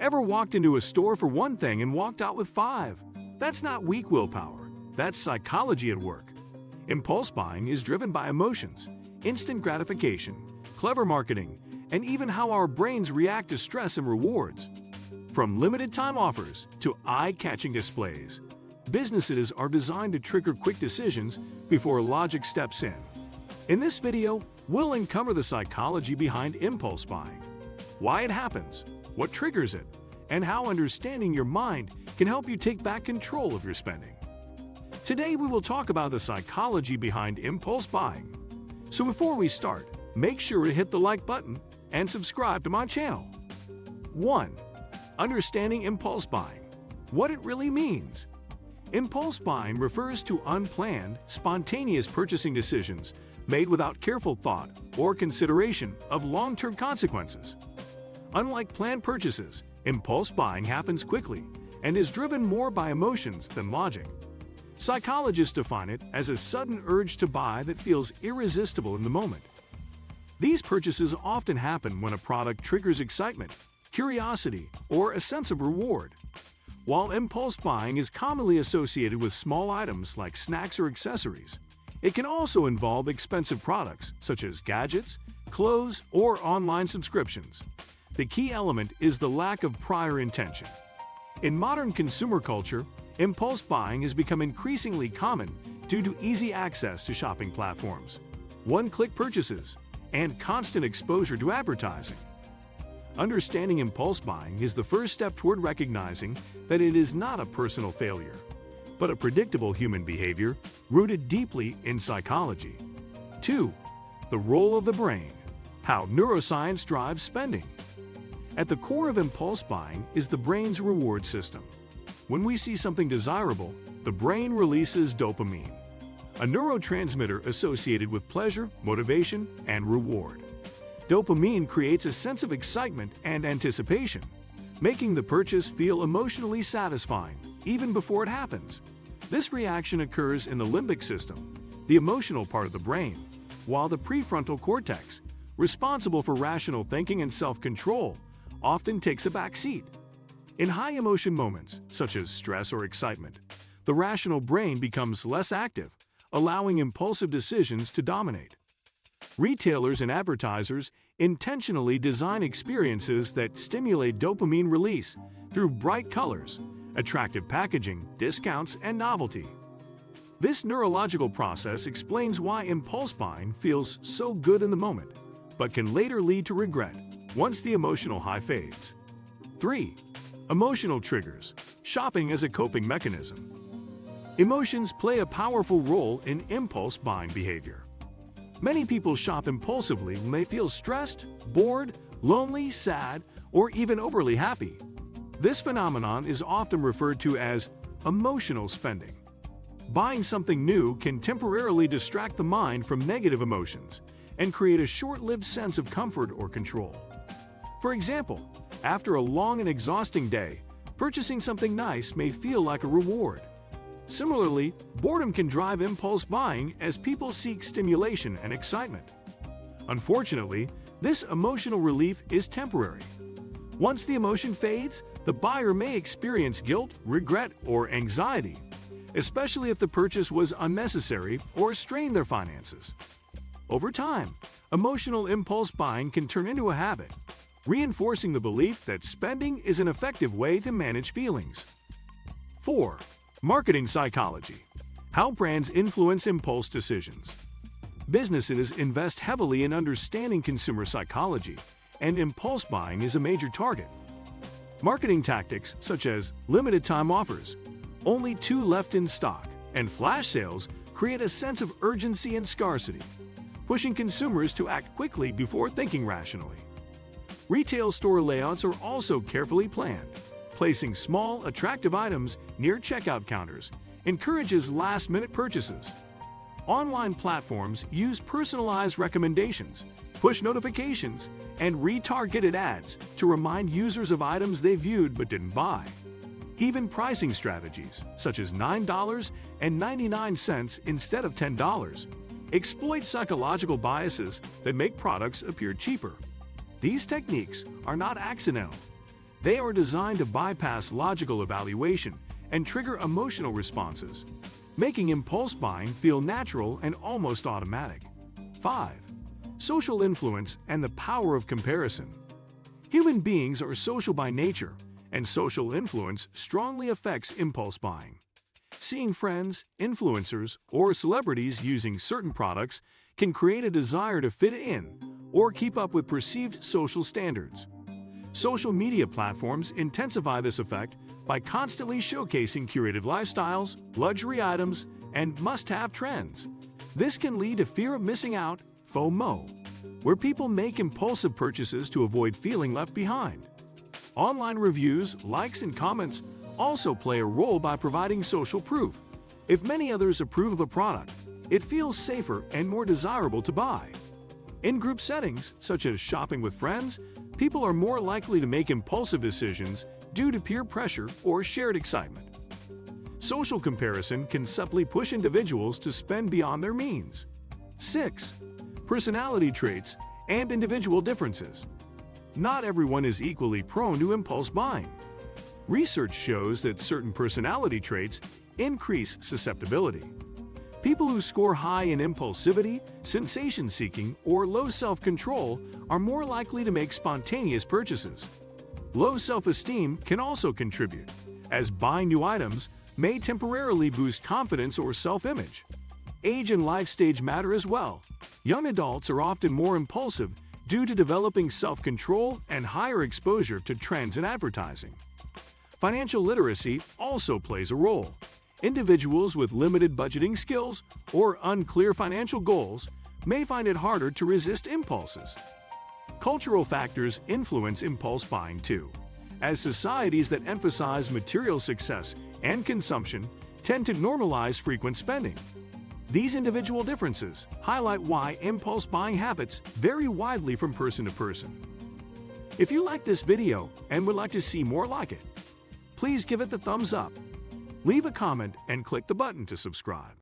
Ever walked into a store for one thing and walked out with five? That's not weak willpower. That's psychology at work. Impulse buying is driven by emotions, instant gratification, clever marketing, and even how our brains react to stress and rewards. From limited-time offers to eye-catching displays, businesses are designed to trigger quick decisions before logic steps in. In this video, we'll uncover the psychology behind impulse buying, why it happens, what triggers it, and how understanding your mind can help you take back control of your spending. Today, we will talk about the psychology behind impulse buying. So before we start, make sure to hit the like button and subscribe to my channel. 1. Understanding impulse buying. What it really means. Impulse buying refers to unplanned, spontaneous purchasing decisions made without careful thought or consideration of long-term consequences. Unlike planned purchases, impulse buying happens quickly and is driven more by emotions than logic. Psychologists define it as a sudden urge to buy that feels irresistible in the moment. These purchases often happen when a product triggers excitement, curiosity, or a sense of reward. While impulse buying is commonly associated with small items like snacks or accessories, it can also involve expensive products such as gadgets, clothes, or online subscriptions. The key element is the lack of prior intention. In modern consumer culture, impulse buying has become increasingly common due to easy access to shopping platforms, one-click purchases, and constant exposure to advertising. Understanding impulse buying is the first step toward recognizing that it is not a personal failure, but a predictable human behavior rooted deeply in psychology. 2. The role of the brain. How neuroscience drives spending. At the core of impulse buying is the brain's reward system. When we see something desirable, the brain releases dopamine, a neurotransmitter associated with pleasure, motivation, and reward. Dopamine creates a sense of excitement and anticipation, making the purchase feel emotionally satisfying even before it happens. This reaction occurs in the limbic system, the emotional part of the brain, while the prefrontal cortex, responsible for rational thinking and self-control, often takes a back seat. In high-emotion moments, such as stress or excitement, the rational brain becomes less active, allowing impulsive decisions to dominate. Retailers and advertisers intentionally design experiences that stimulate dopamine release through bright colors, attractive packaging, discounts, and novelty. This neurological process explains why impulse buying feels so good in the moment, but can later lead to regret once the emotional high fades. 3. Emotional triggers. Shopping as a coping mechanism. Emotions play a powerful role in impulse buying behavior. Many people shop impulsively when they feel stressed, bored, lonely, sad, or even overly happy. This phenomenon is often referred to as emotional spending. Buying something new can temporarily distract the mind from negative emotions and create a short-lived sense of comfort or control. For example, after a long and exhausting day, purchasing something nice may feel like a reward. Similarly, boredom can drive impulse buying as people seek stimulation and excitement. Unfortunately, this emotional relief is temporary. Once the emotion fades, the buyer may experience guilt, regret, or anxiety, especially if the purchase was unnecessary or strained their finances. Over time, emotional impulse buying can turn into a habit, reinforcing the belief that spending is an effective way to manage feelings. 4. Marketing psychology. How brands influence impulse decisions. Businesses invest heavily in understanding consumer psychology, and impulse buying is a major target. Marketing tactics such as limited-time offers, only 2 left in stock, and flash sales create a sense of urgency and scarcity, pushing consumers to act quickly before thinking rationally. Retail store layouts are also carefully planned. Placing small, attractive items near checkout counters encourages last-minute purchases. Online platforms use personalized recommendations, push notifications, and retargeted ads to remind users of items they viewed but didn't buy. Even pricing strategies, such as $9.99 instead of $10, exploit psychological biases that make products appear cheaper. These techniques are not accidental. They are designed to bypass logical evaluation and trigger emotional responses, making impulse buying feel natural and almost automatic. 5. Social influence and the power of comparison. Human beings are social by nature, and social influence strongly affects impulse buying. Seeing friends, influencers, or celebrities using certain products can create a desire to fit in or keep up with perceived social standards. Social media platforms intensify this effect by constantly showcasing curated lifestyles, luxury items, and must-have trends. This can lead to fear of missing out, FOMO, where people make impulsive purchases to avoid feeling left behind. Online reviews, likes, and comments also play a role by providing social proof. If many others approve of a product, it feels safer and more desirable to buy. In group settings, such as shopping with friends, people are more likely to make impulsive decisions due to peer pressure or shared excitement. Social comparison can subtly push individuals to spend beyond their means. 6. Personality traits and individual differences. Not everyone is equally prone to impulse buying. Research shows that certain personality traits increase susceptibility. People who score high in impulsivity, sensation-seeking, or low self-control are more likely to make spontaneous purchases. Low self-esteem can also contribute, as buying new items may temporarily boost confidence or self-image. Age and life stage matter as well. Young adults are often more impulsive due to developing self-control and higher exposure to trends in advertising. Financial literacy also plays a role. Individuals with limited budgeting skills or unclear financial goals may find it harder to resist impulses. Cultural factors influence impulse buying too, as societies that emphasize material success and consumption tend to normalize frequent spending. These individual differences highlight why impulse buying habits vary widely from person to person. If you like this video and would like to see more like it, please give it the thumbs up. Leave a comment and click the button to subscribe.